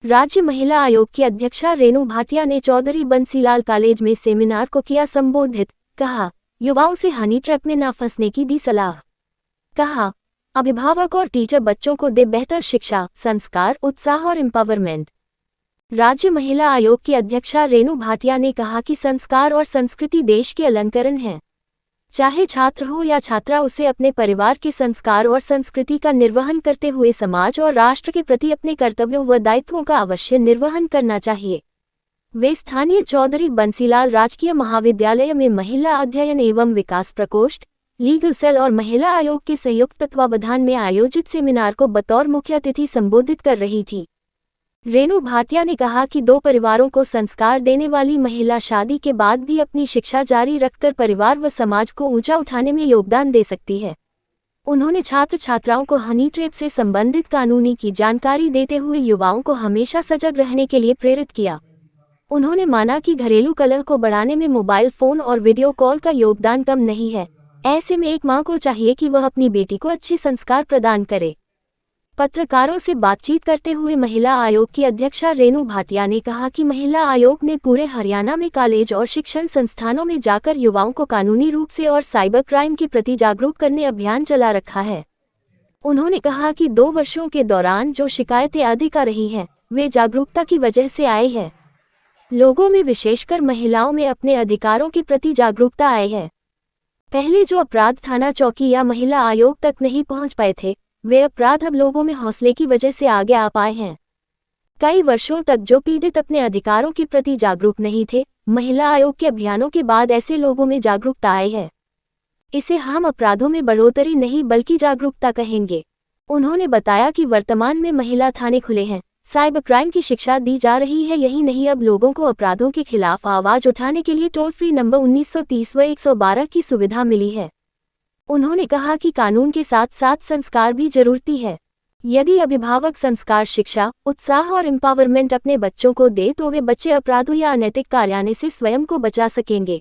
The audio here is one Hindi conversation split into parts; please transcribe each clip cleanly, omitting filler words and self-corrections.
राज्य महिला आयोग की अध्यक्षा रेणु भाटिया ने चौधरी बंसीलाल कॉलेज में सेमिनार को किया संबोधित। कहा, युवाओं से हनी ट्रैप में न फंसने की दी सलाह। कहा, अभिभावक और टीचर बच्चों को दे बेहतर शिक्षा, संस्कार, उत्साह और एम्पावरमेंट। राज्य महिला आयोग की अध्यक्षा रेणु भाटिया ने कहा कि संस्कार और संस्कृति देश के अलंकरण हैं। चाहे छात्र हो या छात्रा, उसे अपने परिवार के संस्कार और संस्कृति का निर्वहन करते हुए समाज और राष्ट्र के प्रति अपने कर्तव्यों व दायित्वों का अवश्य निर्वहन करना चाहिए। वे स्थानीय चौधरी बंसीलाल राजकीय महाविद्यालय में महिला अध्ययन एवं विकास प्रकोष्ठ, लीगल सेल और महिला आयोग के संयुक्त तत्वावधान में आयोजित सेमिनार को बतौर मुख्य अतिथि संबोधित कर रही थी। रेणु भाटिया ने कहा कि दो परिवारों को संस्कार देने वाली महिला शादी के बाद भी अपनी शिक्षा जारी रखकर परिवार व समाज को ऊंचा उठाने में योगदान दे सकती है। उन्होंने छात्र छात्राओं को हनी ट्रैप से संबंधित कानूनी की जानकारी देते हुए युवाओं को हमेशा सजग रहने के लिए प्रेरित किया। उन्होंने माना कि घरेलू कलह को बढ़ाने में मोबाइल फोन और वीडियो कॉल का योगदान कम नहीं है। ऐसे में एक मां को चाहिए कि वह अपनी बेटी को अच्छे संस्कार प्रदान करे। पत्रकारों से बातचीत करते हुए महिला आयोग की अध्यक्षा रेणु भाटिया ने कहा कि महिला आयोग ने पूरे हरियाणा में कॉलेज और शिक्षण संस्थानों में जाकर युवाओं को कानूनी रूप से और साइबर क्राइम के प्रति जागरूक करने अभियान चला रखा है। उन्होंने कहा कि 2 वर्षों के दौरान जो शिकायतें अधिक आ रही हैं, वे जागरूकता की वजह से आई है। लोगों में, विशेषकर महिलाओं में अपने अधिकारों के प्रति जागरूकता आई है। पहले जो अपराध थाना चौकी या महिला आयोग तक नहीं पहुंच पाए थे, वे अपराध अब लोगों में हौसले की वजह से आगे आ पाए हैं। कई वर्षों तक जो पीड़ित अपने अधिकारों के प्रति जागरूक नहीं थे, महिला आयोग के अभियानों के बाद ऐसे लोगों में जागरूकता आई है। इसे हम अपराधों में बढ़ोतरी नहीं बल्कि जागरूकता कहेंगे। उन्होंने बताया कि वर्तमान में महिला थाने खुले हैं, साइबर क्राइम की शिक्षा दी जा रही है। यही नहीं, अब लोगों को अपराधों के खिलाफ आवाज उठाने के लिए टोल फ्री नंबर 1930 व 112 की सुविधा मिली है। उन्होंने कहा कि कानून के साथ साथ संस्कार भी जरूरी है। यदि अभिभावक संस्कार, शिक्षा, उत्साह और एम्पावरमेंट अपने बच्चों को दे तो वे बच्चे अपराधों या अनैतिक कार्यालय से स्वयं को बचा सकेंगे।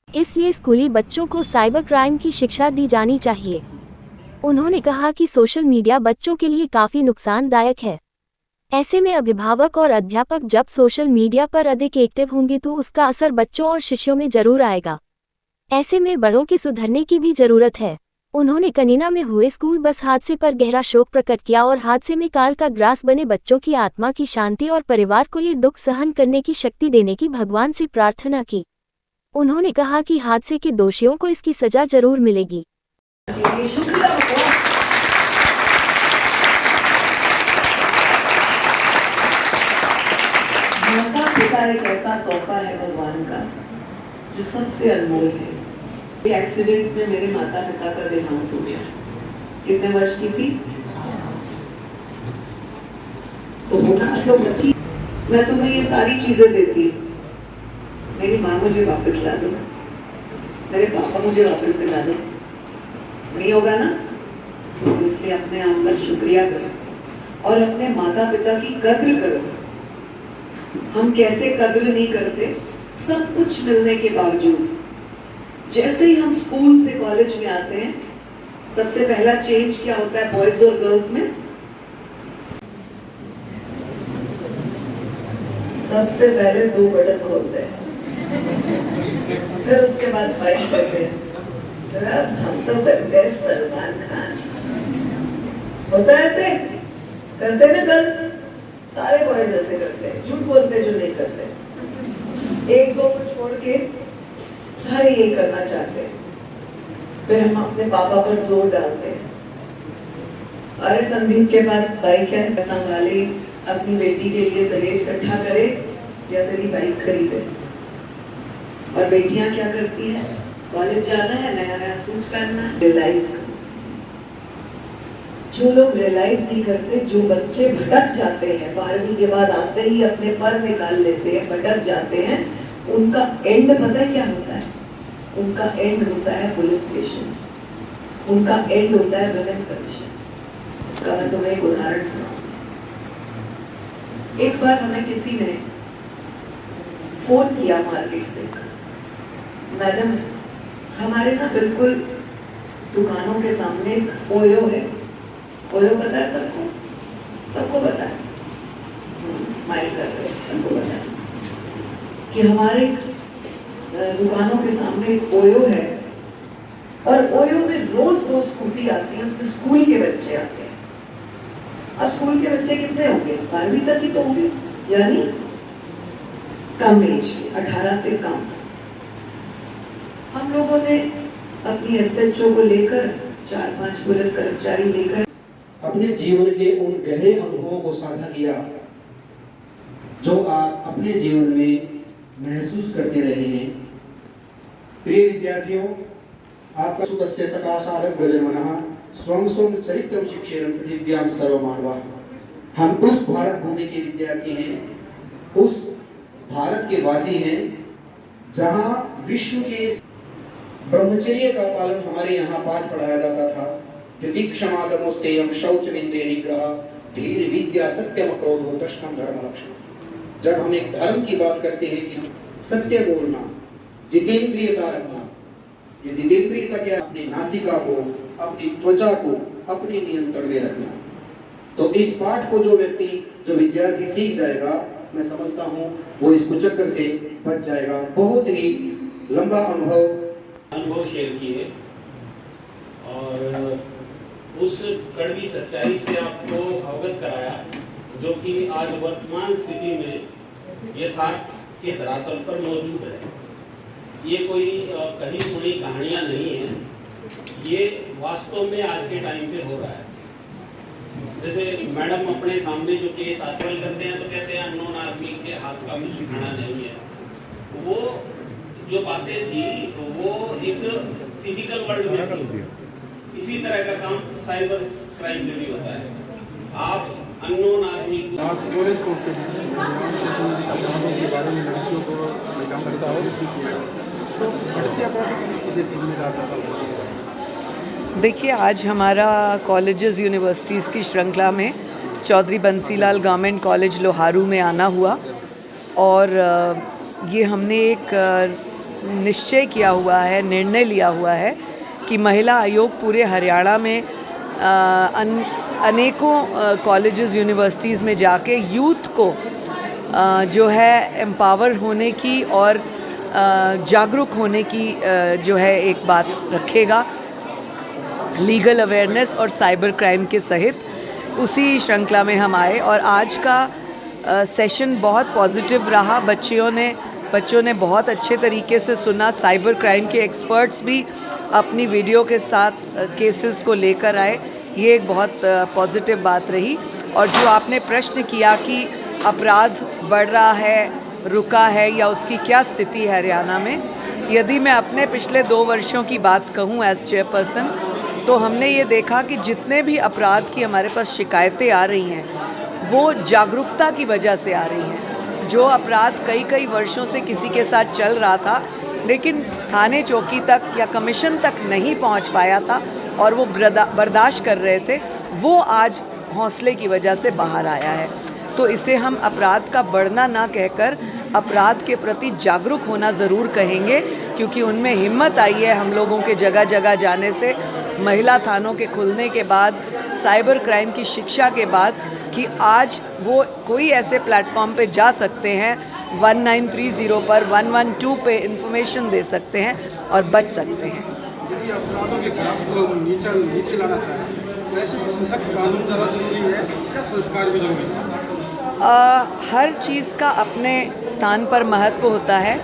इसलिए स्कूली बच्चों को साइबर क्राइम की शिक्षा दी जानी चाहिए। उन्होंने कहा कि सोशल मीडिया बच्चों के लिए काफी नुकसानदायक है। ऐसे में अभिभावक और अध्यापक जब सोशल मीडिया पर अधिक एक्टिव होंगे तो उसका असर बच्चों और शिष्यों में जरूर आएगा। ऐसे में बड़ों की सुधरने की भी जरूरत है। उन्होंने कनीना में हुए स्कूल बस हादसे पर गहरा शोक प्रकट किया और हादसे में काल का ग्रास बने बच्चों की आत्मा की शांति और परिवार को ये दुख सहन करने की शक्ति देने की भगवान से प्रार्थना की। उन्होंने कहा कि हादसे के दोषियों को इसकी सजा जरूर मिलेगी। माता पिता एक ऐसा तोहफा है भगवान का जो सबसे अनमोल है। एक्सीडेंट में मेरे माता पिता का देहांत हो गया। कितने वर्ष की थी? तो होना तो बची। मैं तुम्हें ये सारी चीजें देती हूँ, मेरी माँ मुझे वापस ला दो, मेरे पापा मुझे वापस दिला दो। नहीं होगा ना? तो इसलिए अपने आप पर शुक्रिया करो और अपने माता पिता की कद्र करो। हम कैसे कद्र नहीं करते, सब कुछ मिलने के बावजूद। जैसे ही हम स्कूल से कॉलेज में आते हैं, सबसे पहला चेंज क्या होता है बॉयज और गर्ल्स में? सबसे पहले 2 बटन खोलते हैं, फिर उसके बाद फाइट करते हैं। हम तो बन गए सलमान खान। होता है ऐसे? करते ना गर्ल्स? सारे बॉयज ऐसे करते हैं, झूठ बोलते जो नहीं करते। 1-2 को छोड़ के सारे यही करना चाहते हैं। फिर हम अपने पापा पर जोर डालते हैं, अरे संदीप के पास बाइक है, संभाले, अपनी बेटी के लिए दहेज इकट्ठा करे या तेरी बाइक खरीदे। और बेटियां क्या करती है? कॉलेज जाना है, नया नया सूट पहनना है। रियलाइज, जो लोग रियलाइज नहीं करते, जो बच्चे भटक जाते हैं, 12वीं के बाद आते ही अपने पर निकाल लेते हैं, भटक जाते हैं, उनका एंड पता है क्या होता है? उनका एंड होता है पुलिस स्टेशन, उनका एंड होता है विमेन कमीशन। उसका मैं तुम्हें एक उदाहरण सुनाऊंगी। एक बार हमें किसी ने फोन किया मार्केट से, मैडम हमारे ना बिल्कुल दुकानों के सामने एक ओयो है। ओयो पता है सबको? सबको पता है। स्माइल कर रहे हैं, सबको बताया कि हमारे दुकानों के सामने एक ओयो है और ओयो में रोज रोज स्कूटी आती है, उसमें स्कूल के बच्चे आते हैं। अब स्कूल के बच्चे कितने होंगे? 12वीं तक ही तो होंगे, यानी कम एज, 18 से कम। हम लोगों ने अपनी एसएचओ को लेकर 4-5 पुलिस कर्मचारी लेकर अपने जीवन के उन गहरे अनुभवों को साझा किया जो आप अपने जीवन में महसूस करते रहे हैं। प्रिय विद्यार्थियों, आपका सुतस्य सकाशारक व्रजमनः स्वं स्वं चरित्रं शिक्षेरं पृथिव्यां सर्वमानवाः। हम उस भारत भूमि के विद्यार्थी हैं, उस भारत के वासी हैं जहां विश्व के ब्रह्मचर्य का पालन हमारे यहाँ पाठ पढ़ाया जाता था। तितिक्षमा दमोस्तेयं शौचमिंद्रिय निग्रह धीर विद्या सत्यम क्रोधो दशकम धर्म लक्षण। जब हम एक धर्म की बात करते हैं कि सत्य बोलना, जितेंद्रियता रखना, ये जितेंद्रियता क्या? अपनी नासिका को, अपनी त्वचा को अपने नियंत्रण में रखना। तो इस पाठ को जो विद्यार्थी सीख जाएगा, मैं समझता हूँ वो इस कुचक्कर से बच जाएगा। बहुत ही लंबा अनुभव शेयर किए और उस कड़वी सच्चाई से आपको अवगत कराया जो कि आज वर्तमान स्थिति में यथार्थ के धरातल पर मौजूद है। ये कोई कहीं सुनी कहानियाँ नहीं है, ये वास्तव में आज के टाइम पे हो रहा है। जैसे मैडम अपने सामने जो केस आजकल करते हैं तो कहते हैं अननोन आदमी के हाथ का कुछ खाना नहीं है। वो जो बातें थी तो वो एक फिजिकल वर्ल्ड में थी। इसी तरह का काम साइबर क्राइम में भी होता है। आप अननोन आदमी को आज कॉलेज पहुंचे के बारे में लड़कियों को काम करता है तो बढ़ती अपराधी किसे जिम्मेदार ज़्यादा होती है? देखिए, आज हमारा कॉलेजेस यूनिवर्सिटीज़ की श्रृंखला में चौधरी बंसीलाल गवर्नमेंट कॉलेज लोहारू में आना हुआ और ये हमने एक निश्चय किया हुआ है, निर्णय लिया हुआ है कि महिला आयोग पूरे हरियाणा में अनेकों कॉलेजेस यूनिवर्सिटीज़ में जाके यूथ को जो है एम्पावर होने की और जागरूक होने की जो है एक बात रखेगा, लीगल अवेयरनेस और साइबर क्राइम के सहित। उसी श्रृंखला में हम आए और आज का सेशन बहुत पॉजिटिव रहा। बच्चों ने बहुत अच्छे तरीके से सुना। साइबर क्राइम के एक्सपर्ट्स भी अपनी वीडियो के साथ केसेस को लेकर आए। ये एक बहुत पॉजिटिव बात रही। और जो आपने प्रश्न किया कि अपराध बढ़ रहा है, रुका है या उसकी क्या स्थिति है हरियाणा में, यदि मैं अपने पिछले 2 वर्षों की बात कहूँ एज चेयरपर्सन, तो हमने ये देखा कि जितने भी अपराध की हमारे पास शिकायतें आ रही हैं वो जागरूकता की वजह से आ रही हैं। जो अपराध कई वर्षों से किसी के साथ चल रहा था लेकिन थाने चौकी तक या कमीशन तक नहीं पहुंच पाया था और वो बर्दाश्त कर रहे थे, वो आज हौसले की वजह से बाहर आया है। तो इसे हम अपराध का बढ़ना ना कहकर अपराध के प्रति जागरूक होना ज़रूर कहेंगे, क्योंकि उनमें हिम्मत आई है हम लोगों के जगह जगह जाने से, महिला थानों के खुलने के बाद, साइबर क्राइम की शिक्षा के बाद, कि आज वो कोई ऐसे प्लेटफॉर्म पे जा सकते हैं 1930 पर, 112 पे इंफॉर्मेशन दे सकते हैं और बच सकते हैं। यदि अपराधों के ग्राफ को नीचे लाना चाहें तो ऐसे में सशक्त कानून ज़्यादा जरूरी है या संस्कार भी जरूरी है? हर चीज़ का अपने स्थान पर महत्व होता है।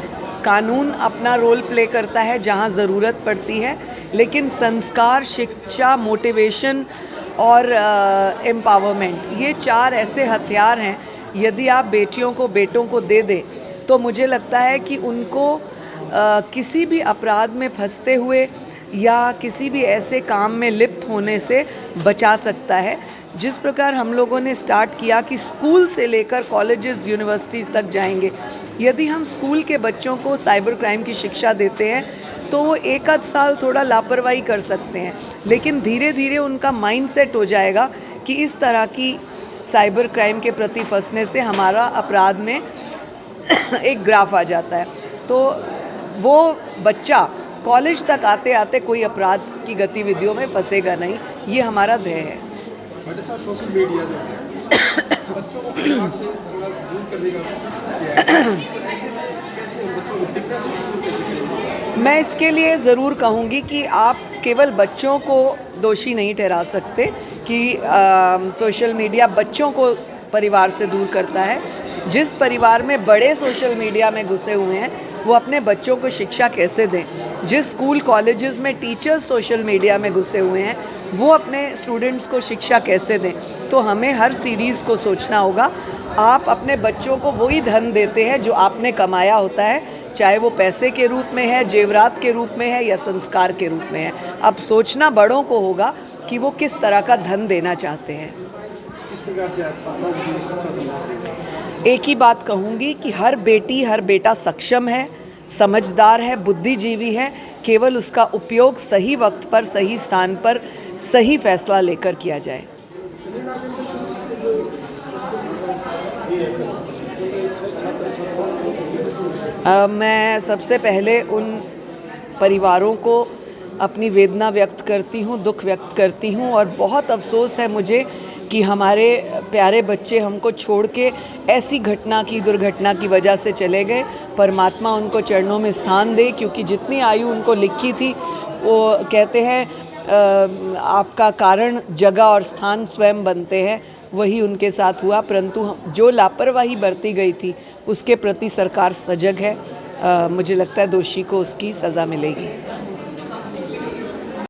कानून अपना रोल प्ले करता है जहाँ ज़रूरत पड़ती है, लेकिन संस्कार, शिक्षा, मोटिवेशन और एम्पावरमेंट, ये 4 ऐसे हथियार हैं, यदि आप बेटियों को, बेटों को दे दें तो मुझे लगता है कि उनको किसी भी अपराध में फंसते हुए या किसी भी ऐसे काम में लिप्त होने से बचा सकता है। जिस प्रकार हम लोगों ने स्टार्ट किया कि स्कूल से लेकर कॉलेजेस, यूनिवर्सिटीज़ तक जाएंगे, यदि हम स्कूल के बच्चों को साइबर क्राइम की शिक्षा देते हैं तो वो 1 साल थोड़ा लापरवाही कर सकते हैं, लेकिन धीरे धीरे उनका माइंड सेट हो जाएगा कि इस तरह की साइबर क्राइम के प्रति फंसने से हमारा अपराध में एक ग्राफ आ जाता है। तो वो बच्चा कॉलेज तक आते आते कोई अपराध की गतिविधियों में फंसेगा नहीं, ये हमारा ध्येय है। सोशल मीडिया जो है बच्चों को परिवार से थोड़ा करने का किया है। तो ऐसे में कैसे बच्चों को डिप्रेशन से दूर कैसे करेंगे? मैं इसके लिए ज़रूर कहूँगी कि आप केवल बच्चों को दोषी नहीं ठहरा सकते कि सोशल मीडिया बच्चों को परिवार से दूर करता है। जिस परिवार में बड़े सोशल मीडिया में घुसे हुए हैं वो अपने बच्चों को शिक्षा कैसे दें। जिस स्कूल कॉलेजेस में टीचर्स सोशल मीडिया में घुसे हुए हैं वो अपने स्टूडेंट्स को शिक्षा कैसे दें। तो हमें हर सीरीज़ को सोचना होगा। आप अपने बच्चों को वही धन देते हैं जो आपने कमाया होता है, चाहे वो पैसे के रूप में है, जेवरात के रूप में है या संस्कार के रूप में है। अब सोचना बड़ों को होगा कि वो किस तरह का धन देना चाहते हैं। किस प्रकार से आज छात्रों को भी एक अच्छा संदेश देंगे? एक ही बात कहूँगी कि हर बेटी हर बेटा सक्षम है, समझदार है, बुद्धिजीवी है। केवल उसका उपयोग सही वक्त पर, सही स्थान पर, सही फैसला लेकर किया जाए। मैं सबसे पहले उन परिवारों को अपनी वेदना व्यक्त करती हूँ, दुख व्यक्त करती हूँ और बहुत अफसोस है मुझे कि हमारे प्यारे बच्चे हमको छोड़ के ऐसी दुर्घटना की वजह से चले गए। परमात्मा उनको चरणों में स्थान दे, क्योंकि जितनी आयु उनको लिखी थी वो कहते हैं आपका कारण जगह और स्थान स्वयं बनते हैं, वही उनके साथ हुआ। परंतु जो लापरवाही बरती गई थी उसके प्रति सरकार सजग है। मुझे लगता है दोषी को उसकी सज़ा मिलेगी।